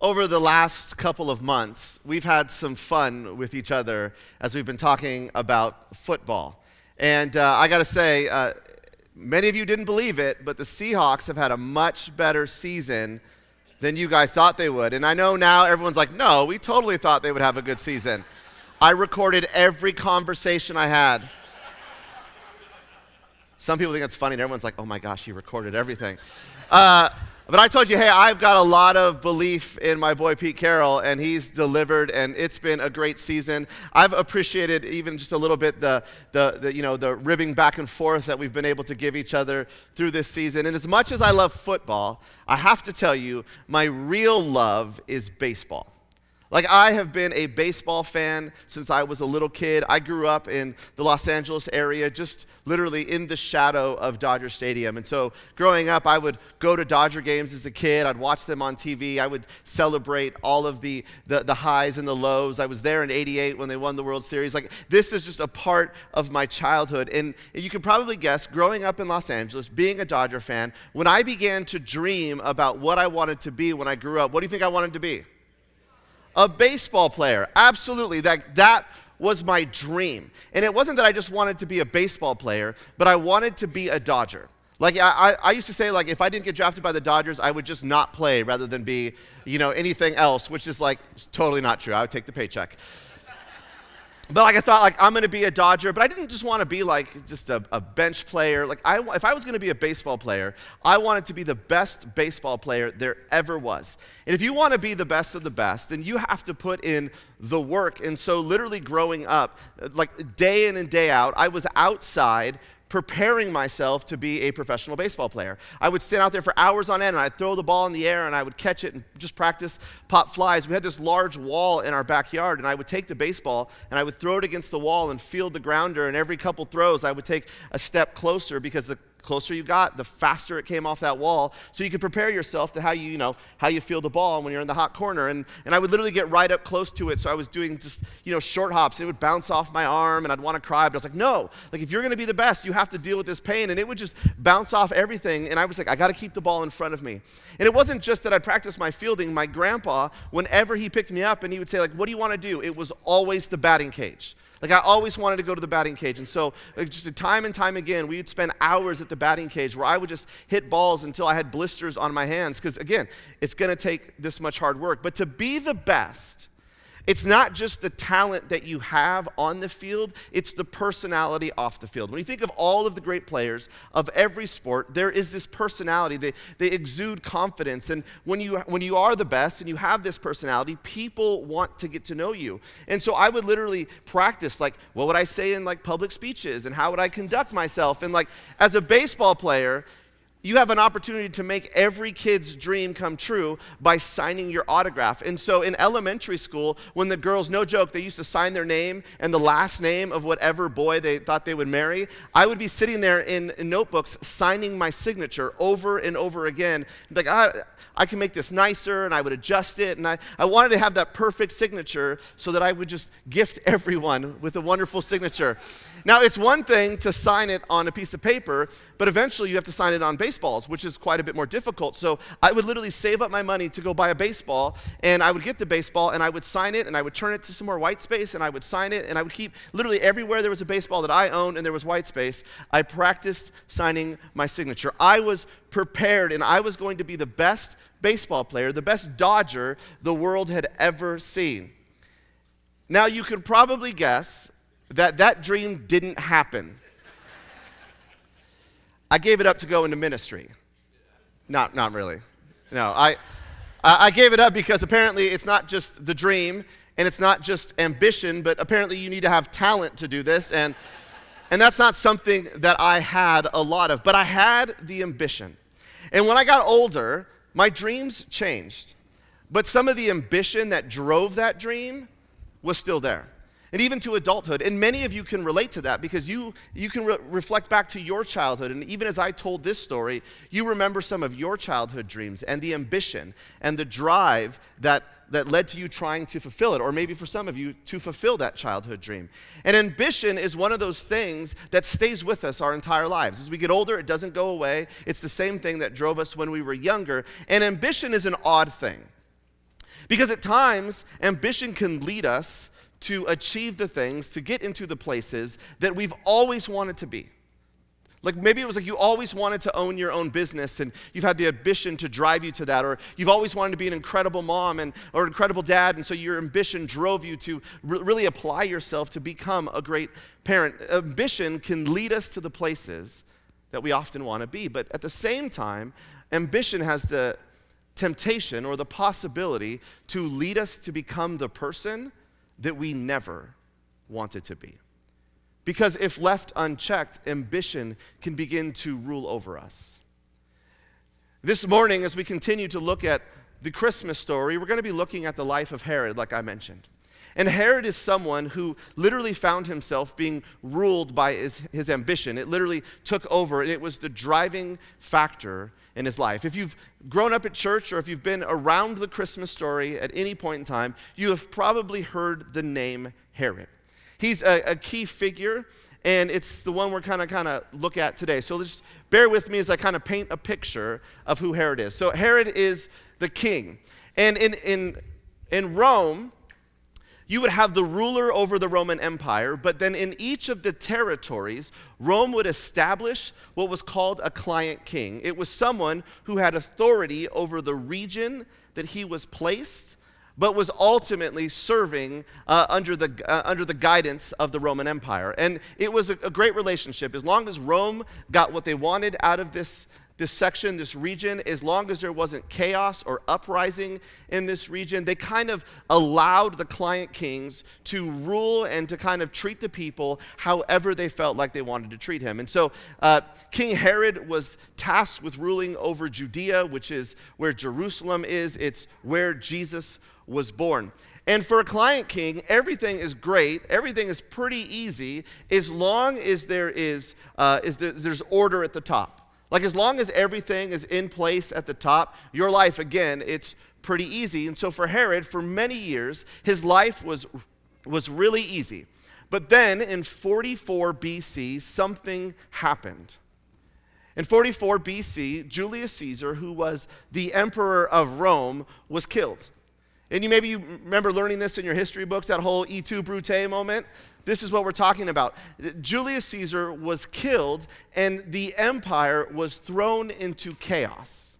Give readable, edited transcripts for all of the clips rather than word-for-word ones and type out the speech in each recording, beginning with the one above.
over the last couple of months, we've had some fun with each other as we've been talking about football. And I got to say, many of you didn't believe it, but the Seahawks have had a much better season than you guys thought they would. And I know now everyone's like, no, we totally thought they would have a good season. I recorded every conversation I had. Some people think it's funny, and everyone's like, oh my gosh, you recorded everything. But I told you, hey, I've got a lot of belief in my boy Pete Carroll, and he's delivered, and it's been a great season. I've appreciated even just a little bit the ribbing back and forth that we've been able to give each other through this season. And as much as I love football, I have to tell you, my real love is baseball. Like, I have been a baseball fan since I was a little kid. I grew up in the Los Angeles area, just literally in the shadow of Dodger Stadium. And so growing up, I would go to Dodger games as a kid. I'd watch them on TV. I would celebrate all of the highs and the lows. I was there in '88 when they won the World Series. Like, this is just a part of my childhood. And you can probably guess, growing up in Los Angeles, being a Dodger fan, when I began to dream about what I wanted to be when I grew up, what do you think I wanted to be? A baseball player, absolutely. That was my dream. And it wasn't that I just wanted to be a baseball player, but I wanted to be a Dodger. Like, I used to say, like, if I didn't get drafted by the Dodgers, I would just not play rather than be, anything else, which is, like, totally not true. I would take the paycheck. But I thought, like, I'm going to be a Dodger, but I didn't just want to be, like, just a bench player. Like, if I was going to be a baseball player, I wanted to be the best baseball player there ever was. And if you want to be the best of the best, then you have to put in the work. And so literally growing up, like, day in and day out, I was outside preparing myself to be a professional baseball player. I would stand out there for hours on end, and I'd throw the ball in the air, and I would catch it and just practice pop flies. We had this large wall in our backyard, and I would take the baseball, and I would throw it against the wall and field the grounder, and every couple throws, I would take a step closer, because the closer you got, the faster it came off that wall, so you could prepare yourself to how you feel the ball when you're in the hot corner. And I would literally get right up close to it, so I was doing just, short hops, and it would bounce off my arm, and I'd want to cry, but I was like, no, like, if you're going to be the best, you have to deal with this pain, and it would just bounce off everything, and I was like, I got to keep the ball in front of me. And it wasn't just that I'd practice my fielding. My grandpa, whenever he picked me up, and he would say, like, what do you want to do? It was always the batting cage. Like, I always wanted to go to the batting cage. And so just time and time again, we would spend hours at the batting cage where I would just hit balls until I had blisters on my hands. Because, again, it's going to take this much hard work. But to be the best, it's not just the talent that you have on the field, it's the personality off the field. When you think of all of the great players of every sport, there is this personality. They exude confidence. And when you are the best and you have this personality, people want to get to know you. And so I would literally practice, like, what would I say in, like, public speeches, and how would I conduct myself? And, like, as a baseball player, you have an opportunity to make every kid's dream come true by signing your autograph. And so in elementary school, when the girls, no joke, they used to sign their name and the last name of whatever boy they thought they would marry, I would be sitting there in notebooks signing my signature over and over again. Like, I can make this nicer, and I would adjust it, and I wanted to have that perfect signature so that I would just gift everyone with a wonderful signature. Now, it's one thing to sign it on a piece of paper, but eventually you have to sign it on baseballs, which is quite a bit more difficult. So I would literally save up my money to go buy a baseball, and I would get the baseball, and I would sign it, and I would turn it to some more white space, and I would sign it, and I would keep literally everywhere there was a baseball that I owned and there was white space, I practiced signing my signature. I was prepared, and I was going to be the best baseball player, the best Dodger the world had ever seen. Now, you could probably guess that dream didn't happen. I gave it up to go into ministry. Not really. No, I gave it up because apparently it's not just the dream, and it's not just ambition, but apparently you need to have talent to do this, and that's not something that I had a lot of, but I had the ambition. And when I got older, my dreams changed, but some of the ambition that drove that dream was still there. And even to adulthood, and many of you can relate to that because you can reflect back to your childhood, and even as I told this story, you remember some of your childhood dreams and the ambition and the drive that led to you trying to fulfill it, or maybe for some of you to fulfill that childhood dream. And ambition is one of those things that stays with us our entire lives. As we get older, it doesn't go away. It's the same thing that drove us when we were younger, and ambition is an odd thing. Because at times, ambition can lead us to achieve the things, to get into the places that we've always wanted to be. Like maybe it was like you always wanted to own your own business and you've had the ambition to drive you to that, or you've always wanted to be an incredible mom or an incredible dad, and so your ambition drove you to really apply yourself to become a great parent. Ambition can lead us to the places that we often want to be, but at the same time, ambition has the temptation or the possibility to lead us to become the person that we never wanted to be. Because if left unchecked, ambition can begin to rule over us. This morning, as we continue to look at the Christmas story, we're going to be looking at the life of Herod, like I mentioned. And Herod is someone who literally found himself being ruled by his ambition. It literally took over, and it was the driving factor in his life. If you've grown up at church or if you've been around the Christmas story at any point in time, you have probably heard the name Herod. He's a key figure, and it's the one we're kind of look at today. So just bear with me as I kind of paint a picture of who Herod is. So Herod is the king. And in Rome, you would have the ruler over the Roman Empire, but then in each of the territories, Rome would establish what was called a client king. It was someone who had authority over the region that he was placed, but was ultimately serving under the guidance of the Roman Empire. And it was a great relationship. As long as Rome got what they wanted out of this section, this region, as long as there wasn't chaos or uprising in this region, they kind of allowed the client kings to rule and to kind of treat the people however they felt like they wanted to treat him. And so King Herod was tasked with ruling over Judea, which is where Jerusalem is. It's where Jesus was born. And for a client king, everything is great, everything is pretty easy as long as there's order at the top. Like as long as everything is in place at the top, your life, again, it's pretty easy. And so for Herod, for many years, his life was really easy. But then in 44 BC, something happened. In 44 BC, Julius Caesar, who was the emperor of Rome, was killed. And you remember learning this in your history books, that whole Et tu, Brute moment. This is what we're talking about. Julius Caesar was killed, and the empire was thrown into chaos.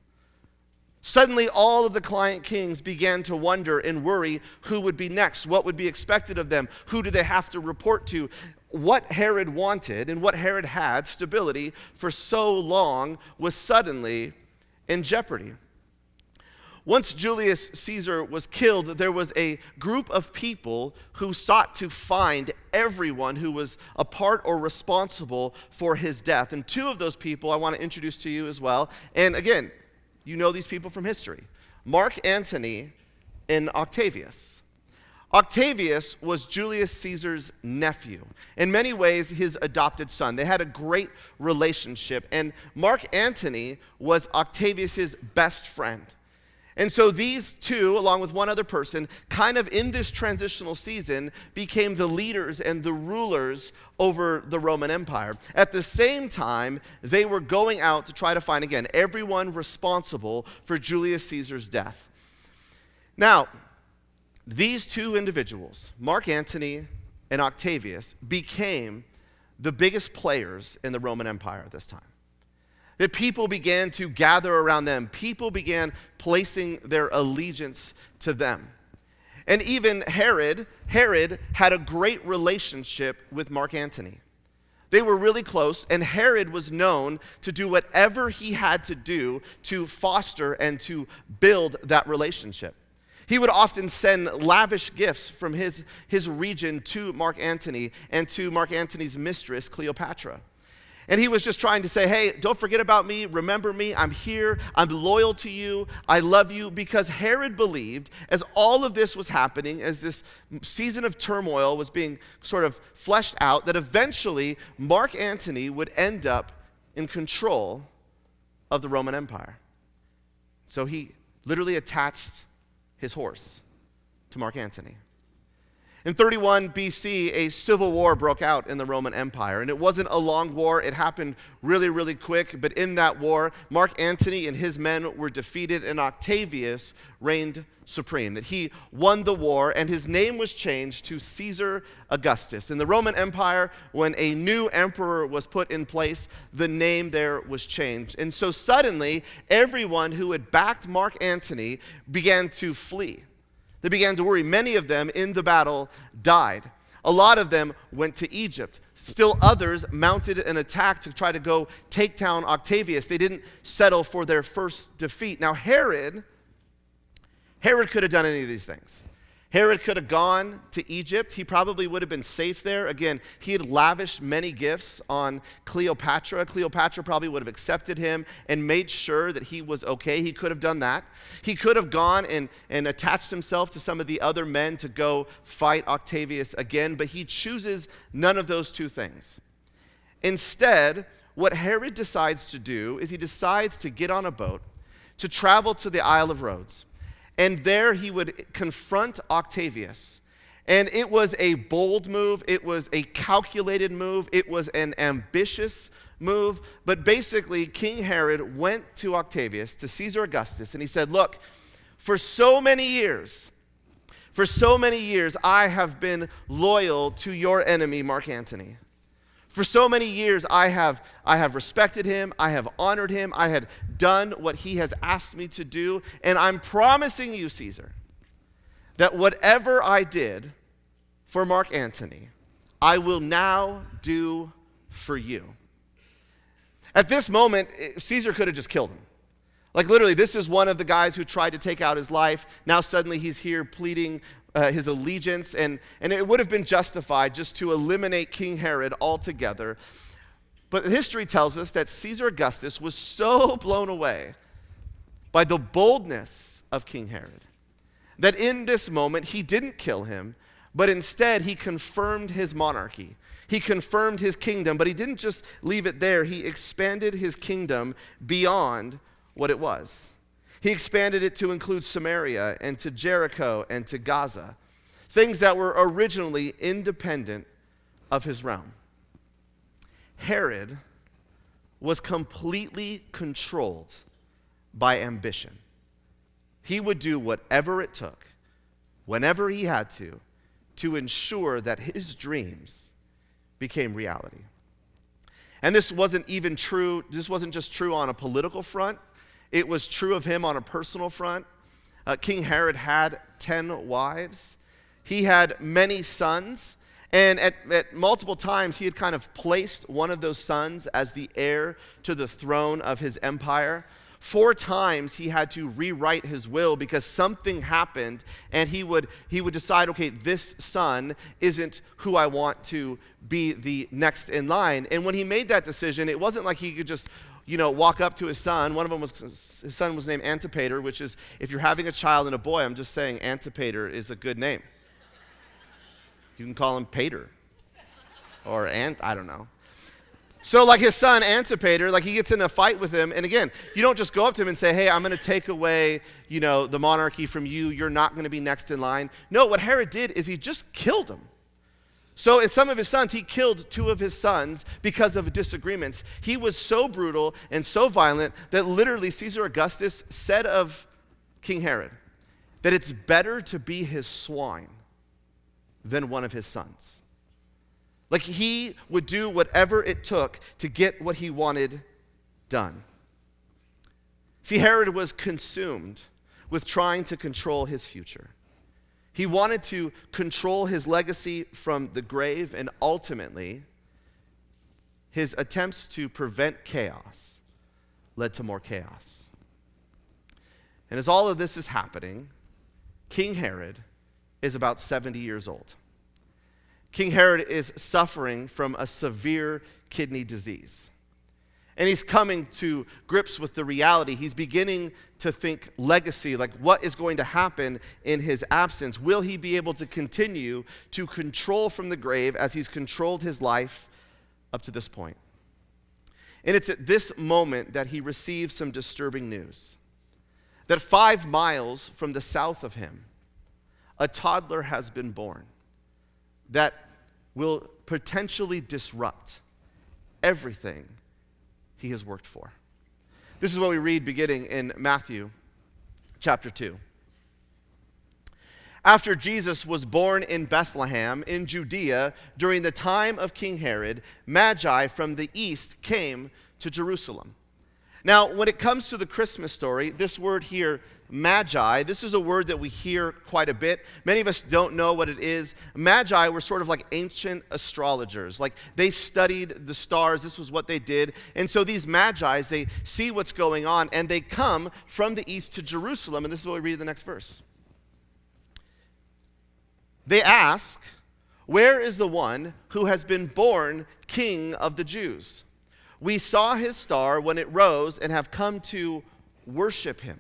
Suddenly, all of the client kings began to wonder and worry who would be next, what would be expected of them, who do they have to report to. What Herod wanted and what Herod had, stability, for so long, was suddenly in jeopardy. Once Julius Caesar was killed, there was a group of people who sought to find everyone who was a part or responsible for his death. And two of those people I want to introduce to you as well. And again, you know these people from history. Mark Antony and Octavius. Octavius was Julius Caesar's nephew. In many ways, his adopted son. They had a great relationship. And Mark Antony was Octavius's best friend. And so these two, along with one other person, kind of in this transitional season, became the leaders and the rulers over the Roman Empire. At the same time, they were going out to try to find, again, everyone responsible for Julius Caesar's death. Now, these two individuals, Mark Antony and Octavius, became the biggest players in the Roman Empire at this time. That people began to gather around them. People began placing their allegiance to them. And even Herod had a great relationship with Mark Antony. They were really close, and Herod was known to do whatever he had to do to foster and to build that relationship. He would often send lavish gifts from his region to Mark Antony and to Mark Antony's mistress, Cleopatra. And he was just trying to say, hey, don't forget about me, remember me, I'm here, I'm loyal to you, I love you, because Herod believed, as all of this was happening, as this season of turmoil was being sort of fleshed out, that eventually Mark Antony would end up in control of the Roman Empire. So he literally attached his horse to Mark Antony. In 31 BC, a civil war broke out in the Roman Empire, and it wasn't a long war. It happened really, really quick, but in that war, Mark Antony and his men were defeated, and Octavius reigned supreme. That he won the war, and his name was changed to Caesar Augustus. In the Roman Empire, when a new emperor was put in place, the name there was changed. And so suddenly, everyone who had backed Mark Antony began to flee. They began to worry. Many of them in the battle died. A lot of them went to Egypt. Still others mounted an attack to try to go take down Octavius. They didn't settle for their first defeat. Now Herod could have done any of these things. Herod could have gone to Egypt. He probably would have been safe there. Again, he had lavished many gifts on Cleopatra. Cleopatra probably would have accepted him and made sure that he was okay. He could have done that. He could have gone and attached himself to some of the other men to go fight Octavius again, but he chooses none of those two things. Instead, what Herod decides to do is he decides to get on a boat to travel to the Isle of Rhodes. And there he would confront Octavius. And it was a bold move. It was a calculated move. It was an ambitious move. But basically, King Herod went to Octavius, to Caesar Augustus, and he said, look, for so many years, I have been loyal to your enemy, Mark Antony. For so many years, I have respected him, I have honored him, I had done what he has asked me to do, and I'm promising you, Caesar, that whatever I did for Mark Antony, I will now do for you. At this moment, Caesar could have just killed him. Like literally, this is one of the guys who tried to take out his life. Now suddenly he's here pleading his allegiance, and it would have been justified just to eliminate King Herod altogether. But history tells us that Caesar Augustus was so blown away by the boldness of King Herod that in this moment he didn't kill him, but instead he confirmed his monarchy. He confirmed his kingdom, but he didn't just leave it there. He expanded his kingdom beyond what it was. He expanded it to include Samaria and to Jericho and to Gaza, things that were originally independent of his realm. Herod was completely controlled by ambition. He would do whatever it took, whenever he had to ensure that his dreams became reality. And this wasn't just true on a political front. It was true of him on a personal front. King Herod had 10 wives. He had many sons. And at multiple times, he had kind of placed one of those sons as the heir to the throne of his empire. 4 times he had to rewrite his will because something happened, and he would decide, okay, this son isn't who I want to be the next in line. And when he made that decision, it wasn't like he could just walk up to his son. His son was named Antipater, which is, if you're having a child and a boy, I'm just saying Antipater is a good name. You can call him Pater or I don't know. So like his son Antipater, like he gets in a fight with him, and again, you don't just go up to him and say, hey, I'm going to take away, the monarchy from you. You're not going to be next in line. No, what Herod did is he just killed him. So in some of his sons, he killed 2 of his sons because of disagreements. He was so brutal and so violent that literally Caesar Augustus said of King Herod that it's better to be his swine than one of his sons. Like he would do whatever it took to get what he wanted done. See, Herod was consumed with trying to control his future. He wanted to control his legacy from the grave, and ultimately, his attempts to prevent chaos led to more chaos. And as all of this is happening, King Herod is about 70 years old. King Herod is suffering from a severe kidney disease. And he's coming to grips with the reality. He's beginning to think legacy, like what is going to happen in his absence? Will he be able to continue to control from the grave as he's controlled his life up to this point? And it's at this moment that he receives some disturbing news. That 5 miles from the south of him, a toddler has been born. that will potentially disrupt everything he has worked for. This is what we read beginning in Matthew chapter 2. After Jesus was born in Bethlehem in Judea during the time of King Herod, Magi from the east came to Jerusalem. Now, when it comes to the Christmas story, this word here, magi, this is a word that we hear quite a bit. Many of us don't know what it is. Magi were sort of like ancient astrologers. Like, they studied the stars. This was what they did. And so these magi, they see what's going on, and they come from the east to Jerusalem. And this is what we read in the next verse. They ask, "Where is the one who has been born King of the Jews? We saw his star when it rose and have come to worship him."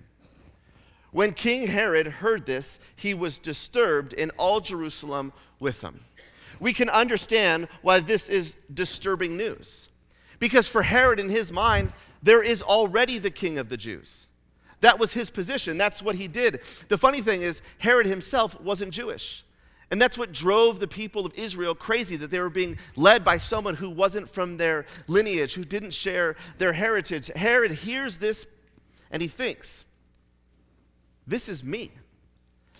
When King Herod heard this, he was disturbed, and all Jerusalem with him. We can understand why this is disturbing news. Because for Herod, in his mind, there is already the King of the Jews. That was his position. That's what he did. The funny thing is, Herod himself wasn't Jewish. And that's what drove the people of Israel crazy, that they were being led by someone who wasn't from their lineage, who didn't share their heritage. Herod hears this and he thinks, this is me.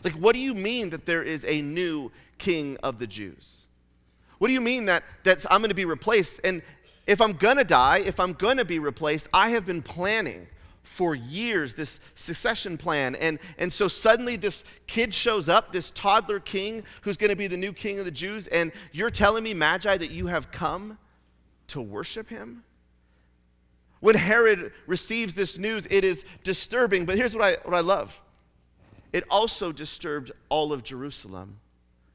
Like, what do you mean that there is a new king of the Jews? What do you mean that I'm going to be replaced? And if I'm going to die, if I'm going to be replaced, I have been planning for years, this succession plan. And so suddenly this kid shows up, this toddler king who's going to be the new king of the Jews, and you're telling me, Magi, that you have come to worship him? When Herod receives this news, it is disturbing, but here's what I love. It also disturbed all of Jerusalem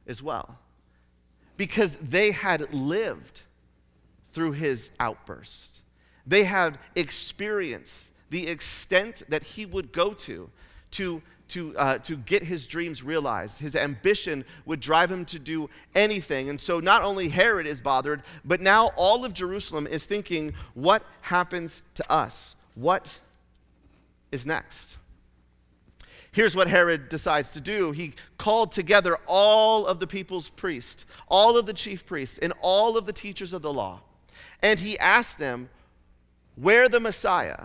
as well, because they had lived through his outburst. They had experienced the extent that he would go to get his dreams realized. His ambition would drive him to do anything. And so not only Herod is bothered, but now all of Jerusalem is thinking, what happens to us? What is next? Here's what Herod decides to do. He called together all of the people's priests, all of the chief priests, and all of the teachers of the law. And he asked them where the Messiah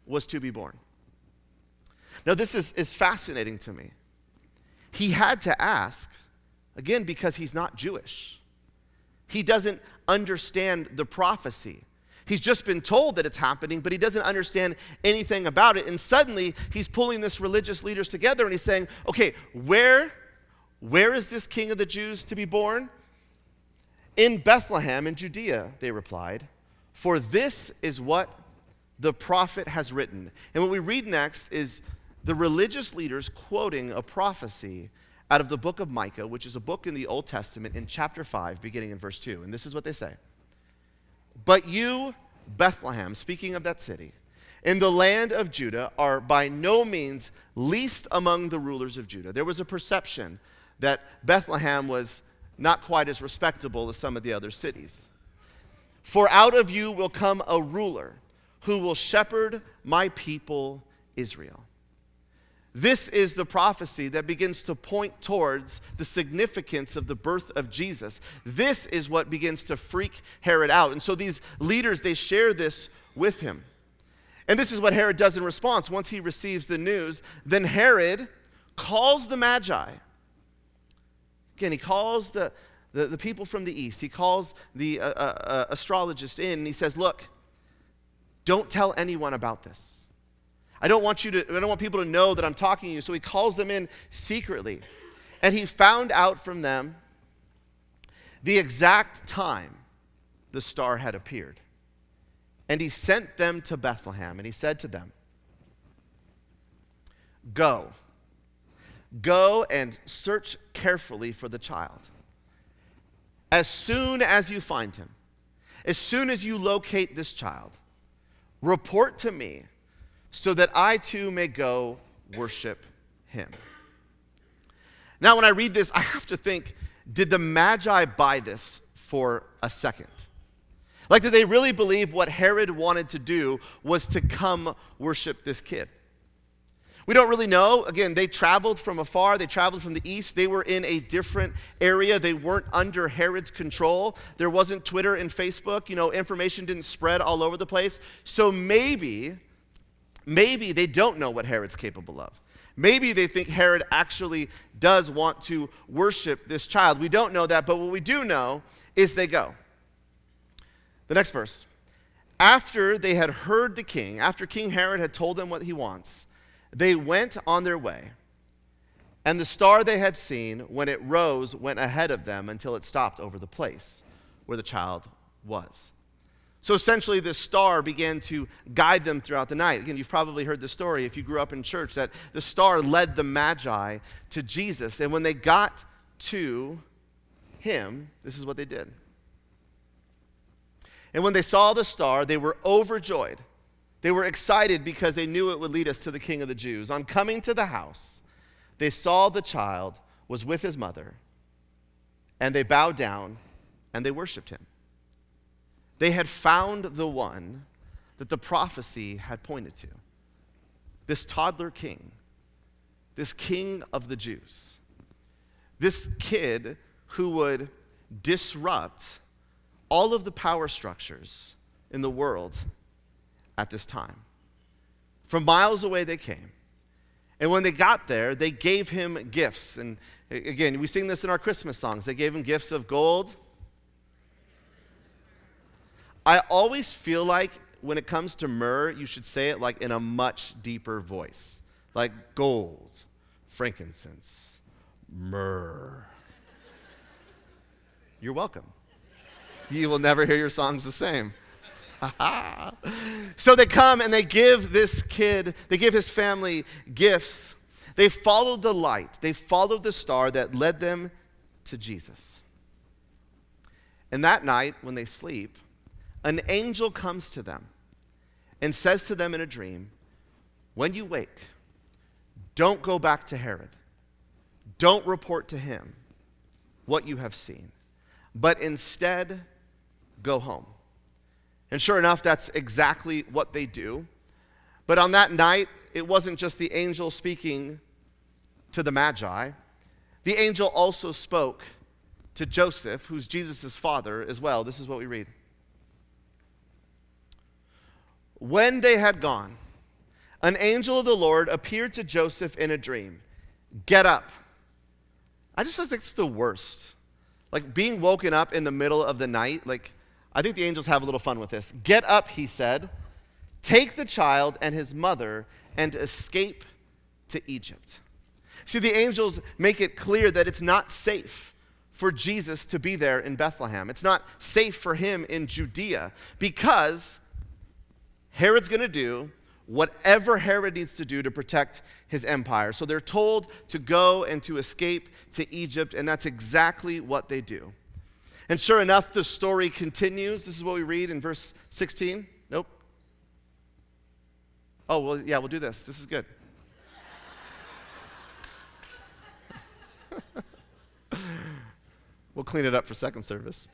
was to be born. Now, this is fascinating to me. He had to ask, again, because he's not Jewish. He doesn't understand the prophecy. He's just been told that it's happening, but he doesn't understand anything about it. And suddenly, he's pulling this religious leaders together, and he's saying, okay, where is this king of the Jews to be born? In Bethlehem in Judea, they replied, for this is what the prophet has written. And what we read next is the religious leaders quoting a prophecy out of the book of Micah, which is a book in the Old Testament, in chapter 5, beginning in verse 2. And this is what they say. But you, Bethlehem, speaking of that city, in the land of Judah, are by no means least among the rulers of Judah. There was a perception that Bethlehem was not quite as respectable as some of the other cities. For out of you will come a ruler who will shepherd my people Israel. This is the prophecy that begins to point towards the significance of the birth of Jesus. This is what begins to freak Herod out. And so these leaders, they share this with him. And this is what Herod does in response. Once he receives the news, then Herod calls the Magi. Again, he calls the people from the east. He calls the astrologist in, and he says, look, don't tell anyone about this. I don't want people to know that I'm talking to you. So he calls them in secretly. And he found out from them the exact time the star had appeared. And he sent them to Bethlehem, and he said to them, Go and search carefully for the child. As soon as you find him, as soon as you locate this child, report to me so that I too may go worship him. Now, when I read this, I have to think, did the Magi buy this for a second? Like, did they really believe what Herod wanted to do was to come worship this kid? We don't really know. Again, they traveled from afar. They traveled from the east. They were in a different area. They weren't under Herod's control. There wasn't Twitter and Facebook. Information didn't spread all over the place. So maybe they don't know what Herod's capable of. Maybe they think Herod actually does want to worship this child. We don't know that, but what we do know is they go. The next verse. After they had heard the king, after King Herod had told them what he wants, they went on their way, and the star they had seen, when it rose, went ahead of them until it stopped over the place where the child was. So essentially, this star began to guide them throughout the night. Again, you've probably heard the story if you grew up in church, that the star led the Magi to Jesus. And when they got to him, this is what they did. And when they saw the star, they were overjoyed. They were excited because they knew it would lead us to the King of the Jews. On coming to the house, they saw the child was with his mother, and they bowed down and they worshiped him. They had found the one that the prophecy had pointed to. This toddler king, this king of the Jews, this kid who would disrupt all of the power structures in the world at this time. From miles away they came. And when they got there, they gave him gifts. And again, we sing this in our Christmas songs. They gave him gifts of gold. I always feel like when it comes to myrrh, you should say it like in a much deeper voice. Like gold, frankincense, myrrh. You're welcome. You will never hear your songs the same. So they come and they give this kid, they give his family gifts. They followed the light. They followed the star that led them to Jesus. And that night, when they sleep, an angel comes to them and says to them in a dream, when you wake, don't go back to Herod. Don't report to him what you have seen, but instead go home. And sure enough, that's exactly what they do. But on that night, it wasn't just the angel speaking to the Magi. The angel also spoke to Joseph, who's Jesus' father as well. This is what we read. When they had gone, an angel of the Lord appeared to Joseph in a dream. Get up. I just think it's the worst. Like being woken up in the middle of the night, I think the angels have a little fun with this. Get up, he said, take the child and his mother and escape to Egypt. See, the angels make it clear that it's not safe for Jesus to be there in Bethlehem. It's not safe for him in Judea because Herod's going to do whatever Herod needs to do to protect his empire. So they're told to go and to escape to Egypt, and that's exactly what they do. And sure enough, the story continues. This is what we read in verse 16. Nope. Oh, well, yeah, we'll do this. This is good. We'll clean it up for second service.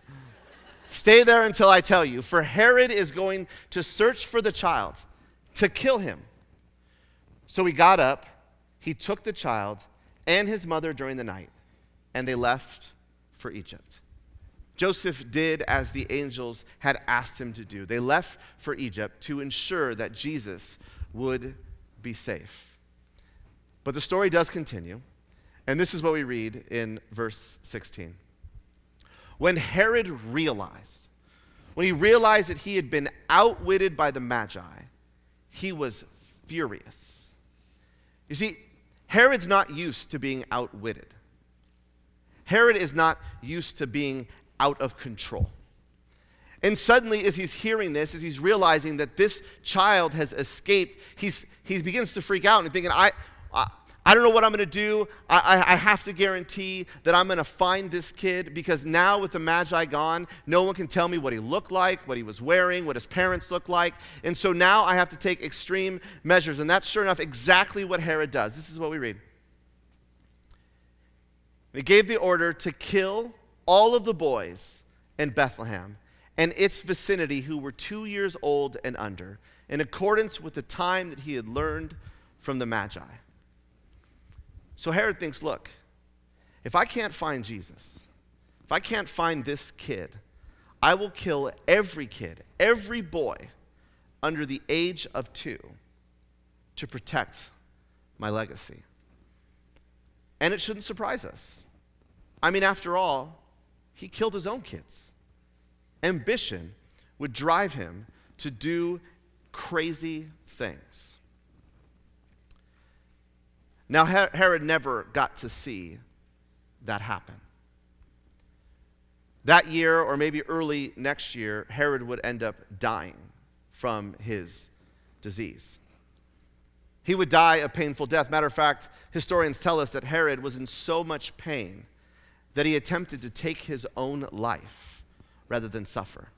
Stay there until I tell you, for Herod is going to search for the child to kill him. So he got up, he took the child and his mother during the night, and they left for Egypt. Joseph did as the angels had asked him to do. They left for Egypt to ensure that Jesus would be safe. But the story does continue, and this is what we read in verse 16. When Herod realized, when he realized that he had been outwitted by the Magi, he was furious. You see, Herod's not used to being outwitted. Herod is not used to being out of control. And suddenly, as he's hearing this, as he's realizing that this child has escaped, he begins to freak out and thinking, I don't know what I'm going to do. I have to guarantee that I'm going to find this kid because now with the Magi gone, no one can tell me what he looked like, what he was wearing, what his parents looked like. And so now I have to take extreme measures. And that's sure enough exactly what Herod does. This is what we read. He gave the order to kill all of the boys in Bethlehem and its vicinity who were 2 years old and under, in accordance with the time that he had learned from the Magi. So Herod thinks, look, if I can't find Jesus, if I can't find this kid, I will kill every kid, every boy under the age of 2 to protect my legacy. And it shouldn't surprise us. I mean, after all, he killed his own kids. Ambition would drive him to do crazy things. Now, Herod never got to see that happen. That year, or maybe early next year, Herod would end up dying from his disease. He would die a painful death. Matter of fact, historians tell us that Herod was in so much pain that he attempted to take his own life rather than suffer.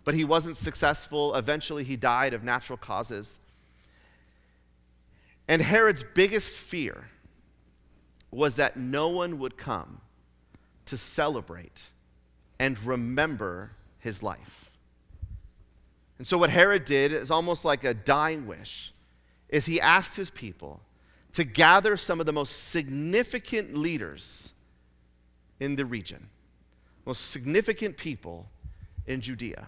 But he wasn't successful. Eventually, he died of natural causes. And Herod's biggest fear was that no one would come to celebrate and remember his life. And so what Herod did is almost like a dying wish, is he asked his people to gather some of the most significant leaders in the region, most significant people in Judea,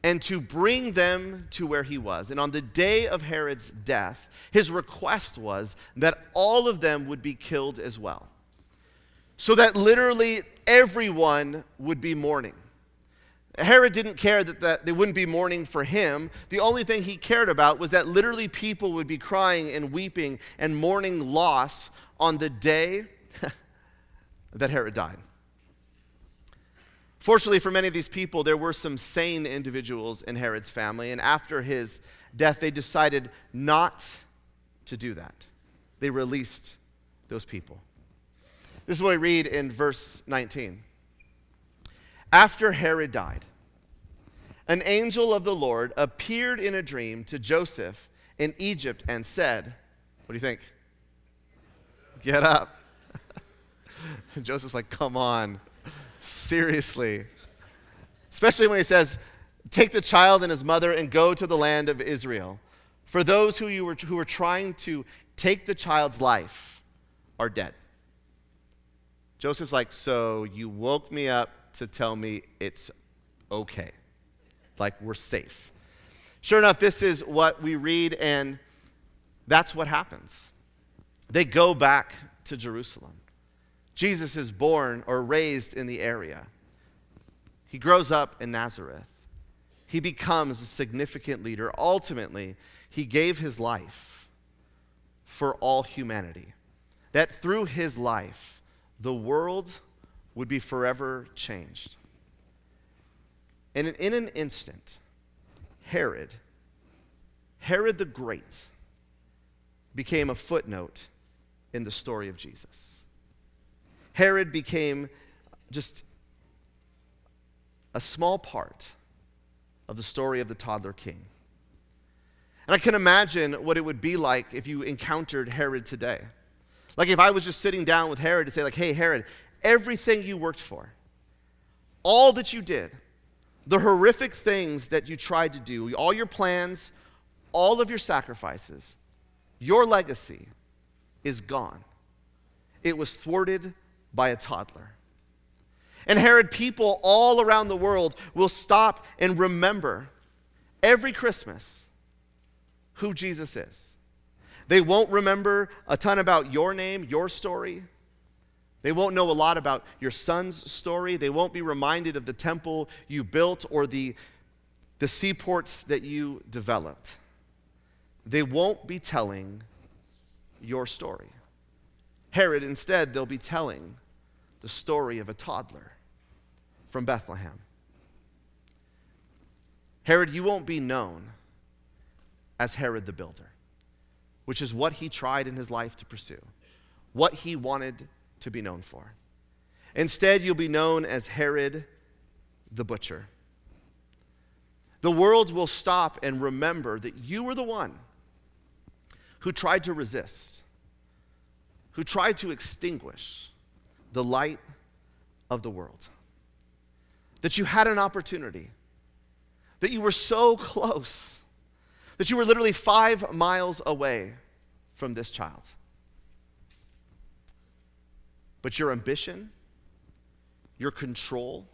and to bring them to where he was. And on the day of Herod's death, his request was that all of them would be killed as well, so that literally everyone would be mourning. Herod didn't care that they wouldn't be mourning for him. The only thing he cared about was that literally people would be crying and weeping and mourning loss on the day that Herod died. Fortunately for many of these people, there were some sane individuals in Herod's family, and after his death, they decided not to do that. They released those people. This is what we read in verse 19. After Herod died, an angel of the Lord appeared in a dream to Joseph in Egypt and said, what do you think? Get up. Joseph's like, come on, seriously. Especially when he says, take the child and his mother and go to the land of Israel. For those who were trying to take the child's life are dead. Joseph's like, so you woke me up to tell me it's okay, like we're safe. Sure enough, this is what we read, and that's what happens. They go back to Jerusalem. Jesus is born or raised in the area. He grows up in Nazareth. He becomes a significant leader. Ultimately, he gave his life for all humanity, that through his life, the world would be forever changed. And in an instant, Herod the Great became a footnote in the story of Jesus. Herod became just a small part of the story of the Toddler King. And I can imagine what it would be like if you encountered Herod today. Like if I was just sitting down with Herod to say, like, hey, Herod, everything you worked for, all that you did, the horrific things that you tried to do, all your plans, all of your sacrifices, your legacy is gone. It was thwarted by a toddler. And Herod, people all around the world will stop and remember every Christmas who Jesus is. They won't remember a ton about your name, your story. They won't know a lot about your son's story. They won't be reminded of the temple you built or the seaports that you developed. They won't be telling your story. Herod, instead, they'll be telling the story of a toddler from Bethlehem. Herod, you won't be known as Herod the Builder, which is what he tried in his life to pursue, what he wanted to be known for. Instead, you'll be known as Herod the Butcher. The world will stop and remember that you were the one who tried to resist, who tried to extinguish the light of the world. That you had an opportunity, that you were so close, that you were literally 5 miles away from this child. But your ambition, your control,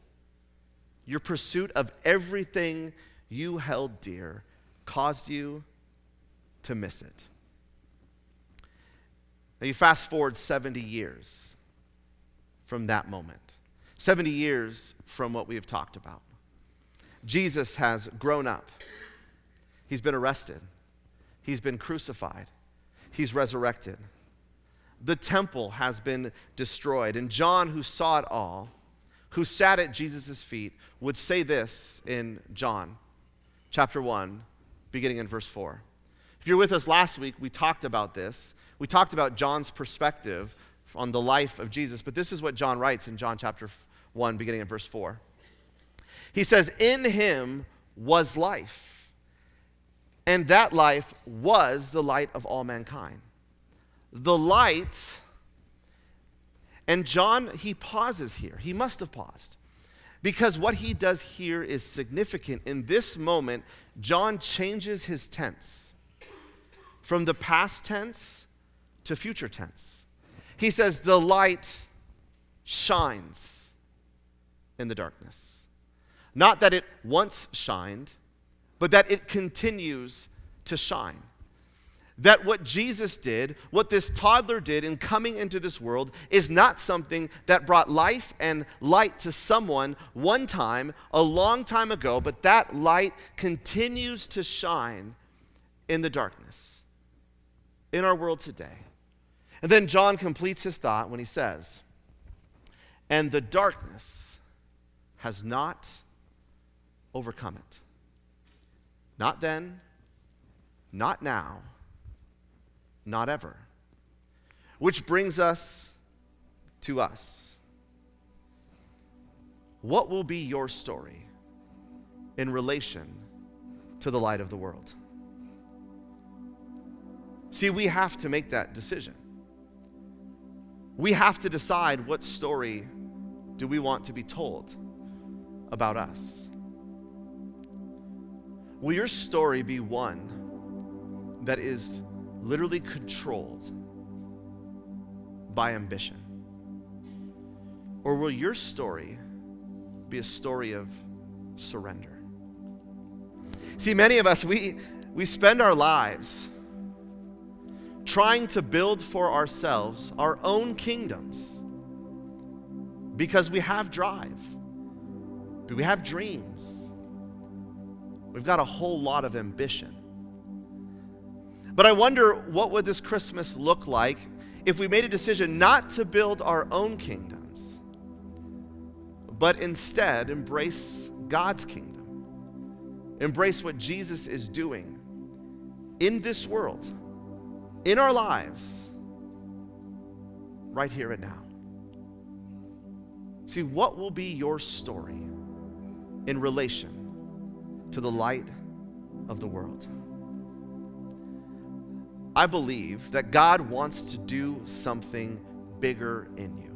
your pursuit of everything you held dear caused you to miss it. Now you fast forward 70 years from that moment. 70 years from what we have talked about. Jesus has grown up. He's been arrested. He's been crucified. He's resurrected. The temple has been destroyed. And John, who saw it all, who sat at Jesus' feet, would say this in John chapter 1, beginning in verse 4. If you're with us last week, we talked about this. We talked about John's perspective on the life of Jesus, but this is what John writes in John chapter 1, beginning in verse 4. He says, "In him was life, and that life was the light of all mankind." The light, and John, he pauses here. He must have paused, because what he does here is significant. In this moment, John changes his tense from the past tense to future tense. He says, the light shines in the darkness. Not that it once shined, but that it continues to shine. That what Jesus did, what this toddler did in coming into this world, is not something that brought life and light to someone one time, a long time ago, but that light continues to shine in the darkness, in our world today. And then John completes his thought when he says, "And the darkness has not overcome it." Not then, not now, not ever. Which brings us to us. What will be your story in relation to the light of the world? See, we have to make that decision. We have to decide, what story do we want to be told about us? Will your story be one that is literally controlled by ambition? Or will your story be a story of surrender? See, many of us, we spend our lives trying to build for ourselves our own kingdoms because we have drive, we have dreams, we've got a whole lot of ambition. But I wonder, what would this Christmas look like if we made a decision not to build our own kingdoms, but instead embrace God's kingdom, embrace what Jesus is doing in this world, in our lives, right here and now. See, what will be your story in relation to the light of the world? I believe that God wants to do something bigger in you.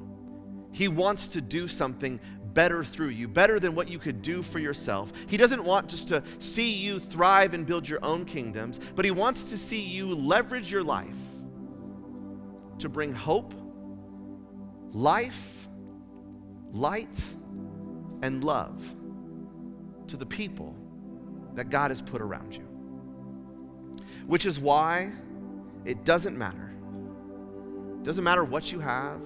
He wants to do something better through you, better than what you could do for yourself. He doesn't want just to see you thrive and build your own kingdoms, but he wants to see you leverage your life to bring hope, life, light, and love to the people that God has put around you. Which is why it doesn't matter. It doesn't matter what you have,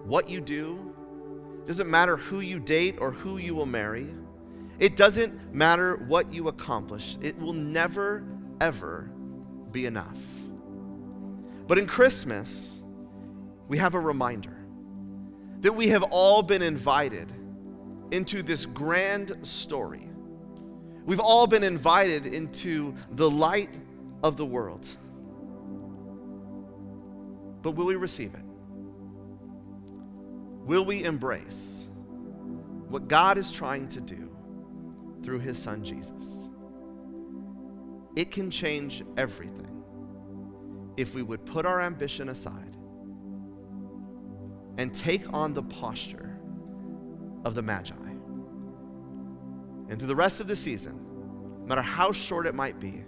what you do. It doesn't matter who you date or who you will marry. It doesn't matter what you accomplish. It will never, ever be enough. But in Christmas, we have a reminder that we have all been invited into this grand story. We've all been invited into the light of the world. But will we receive it? Will we embrace what God is trying to do through his son Jesus? It can change everything if we would put our ambition aside and take on the posture of the Magi. And through the rest of the season, no matter how short it might be,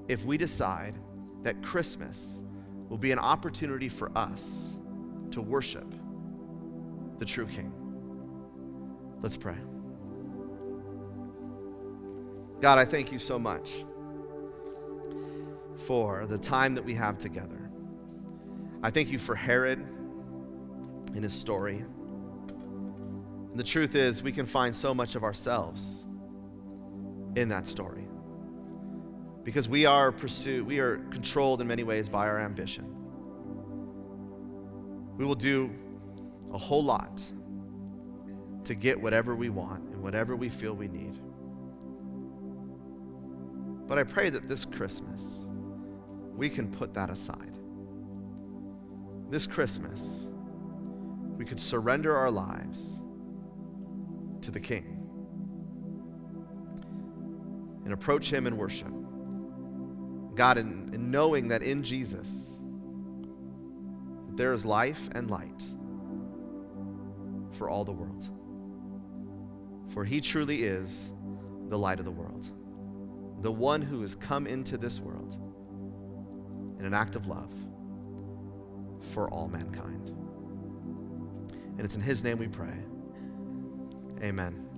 if we decide that Christmas will be an opportunity for us to worship the true King. Let's pray. God, I thank you so much for the time that we have together. I thank you for Herod and his story. And the truth is, we can find so much of ourselves in that story because we are controlled in many ways by our ambition. We will do a whole lot to get whatever we want and whatever we feel we need. But I pray that this Christmas, we can put that aside. This Christmas, we could surrender our lives to the King and approach him in worship. God, in knowing that in Jesus, that there is life and light for all the world. For he truly is the light of the world, the one who has come into this world in an act of love for all mankind. And it's in his name we pray. Amen.